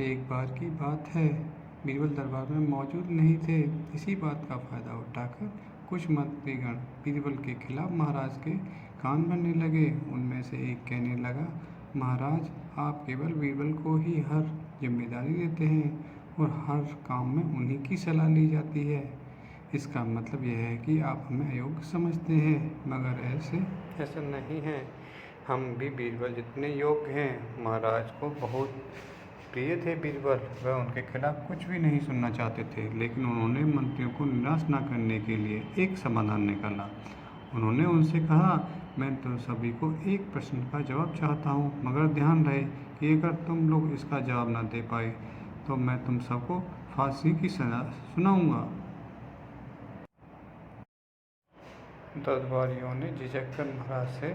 एक बार की बात है, बीरबल दरबार में मौजूद नहीं थे। इसी बात का फायदा उठाकर कुछ मंत्रीगण बीरबल के खिलाफ महाराज के कान भरने लगे। उनमें से एक कहने लगा, महाराज, आप केवल बीरबल को ही हर जिम्मेदारी देते हैं और हर काम में उन्हीं की सलाह ली जाती है। इसका मतलब यह है कि आप हमें अयोग्य समझते हैं, मगर ऐसा नहीं है। हम भी बीरबल जितने योग्य हैं। महाराज को बहुत प्रिय थे बीरबल। वह उनके खिलाफ कुछ भी नहीं सुनना चाहते थे, लेकिन उन्होंने मंत्रियों को निराश न करने के लिए एक समाधान निकाला। उन्होंने उनसे कहा, मैं तुम सभी को एक प्रश्न का जवाब चाहता हूँ, मगर ध्यान रहे कि अगर तुम लोग इसका जवाब न दे पाए तो मैं तुम सबको फांसी की सजा सुनाऊंगा। दरबारियों ने झिझक कर महाराज से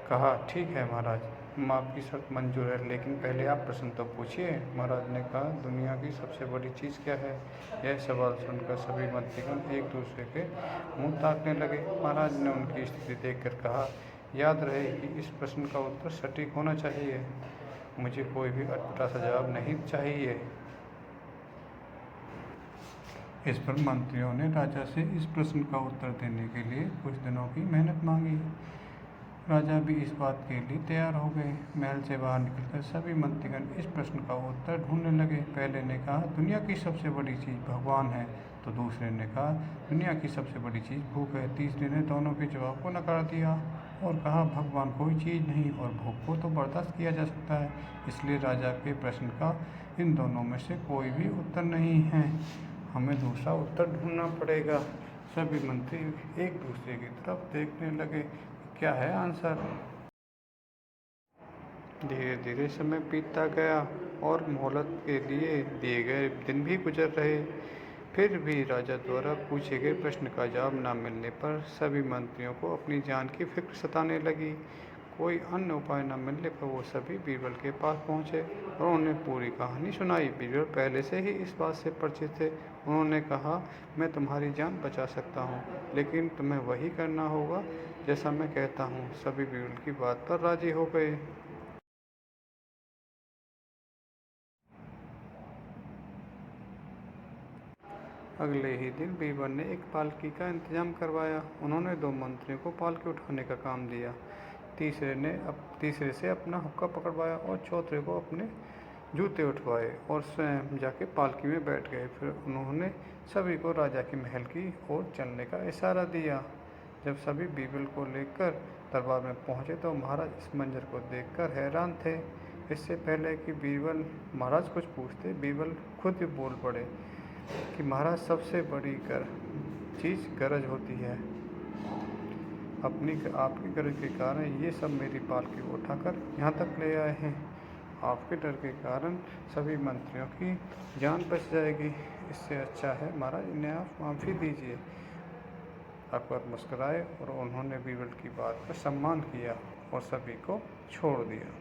कहा, ठीक है महाराज, हम आपकी शर्त मंजूर है, लेकिन पहले आप प्रश्न तो पूछिए। महाराज ने कहा, दुनिया की सबसे बड़ी चीज़ क्या है? यह सवाल सुनकर सभी मंत्रीगण एक दूसरे के मुंह ताकने लगे। महाराज ने उनकी स्थिति देखकर कहा, याद रहे कि इस प्रश्न का उत्तर सटीक होना चाहिए। मुझे कोई भी अटपटा सा जवाब नहीं चाहिए। इस पर मंत्रियों ने राजा से इस प्रश्न का उत्तर देने के लिए कुछ दिनों की मेहनत मांगी। राजा भी इस बात के लिए तैयार हो गए। महल से बाहर निकलकर सभी मंत्रीगण इस प्रश्न का उत्तर ढूंढने लगे। पहले ने कहा, दुनिया की सबसे बड़ी चीज़ भगवान है, तो दूसरे ने कहा, दुनिया की सबसे बड़ी चीज़ भूख है। तीसरे ने दोनों के जवाब को नकार दिया और कहा, भगवान कोई चीज़ नहीं और भूख को तो बर्दाश्त किया जा सकता है। इसलिए राजा के प्रश्न का इन दोनों में से कोई भी उत्तर नहीं है। हमें दूसरा उत्तर ढूंढना पड़ेगा। सभी मंत्री एक दूसरे की तरफ देखने लगे, क्या है आंसर। धीरे धीरे समय बीतता गया और मोहलत के लिए दिए गए दिन भी गुजर रहे। फिर भी राजा द्वारा पूछे गए प्रश्न का जवाब न मिलने पर सभी मंत्रियों को अपनी जान की फिक्र सताने लगी। कोई अन्य उपाय न मिलने पर वो सभी बीरबल के पास पहुँचे और उन्हें पूरी कहानी सुनाई। बीरबल पहले से ही इस बात से परिचित थे। उन्होंने कहा, मैं तुम्हारी जान बचा सकता हूँ, लेकिन तुम्हें वही करना होगा जैसा मैं कहता हूँ। सभी बीरबल की बात पर राजी हो गए। अगले ही दिन बीरबल ने एक पालकी का इंतजाम करवाया। उन्होंने दो मंत्रियों को पालकी उठाने का काम दिया। तीसरे से अपना हुक्का पकड़वाया और चौथे को अपने जूते उठवाए और स्वयं जाके पालकी में बैठ गए। फिर उन्होंने सभी को राजा के महल की ओर चलने का इशारा दिया। जब सभी बीरबल को लेकर दरबार में पहुंचे तो महाराज इस मंजर को देखकर हैरान थे। इससे पहले कि बीरबल महाराज कुछ पूछते, बीरबल खुद ही बोल पड़े कि महाराज, सबसे बड़ी चीज़ गरज होती है। आपकी गरज के कारण ये सब मेरी पालकी उठाकर यहाँ तक ले आए हैं। आपके डर के कारण सभी मंत्रियों की जान बच जाएगी। इससे अच्छा है महाराज, इन्हें आप माफ़ी दीजिए। अकबर मुस्कुराए और उन्होंने बीरबल की बात पर सम्मान किया और सभी को छोड़ दिया।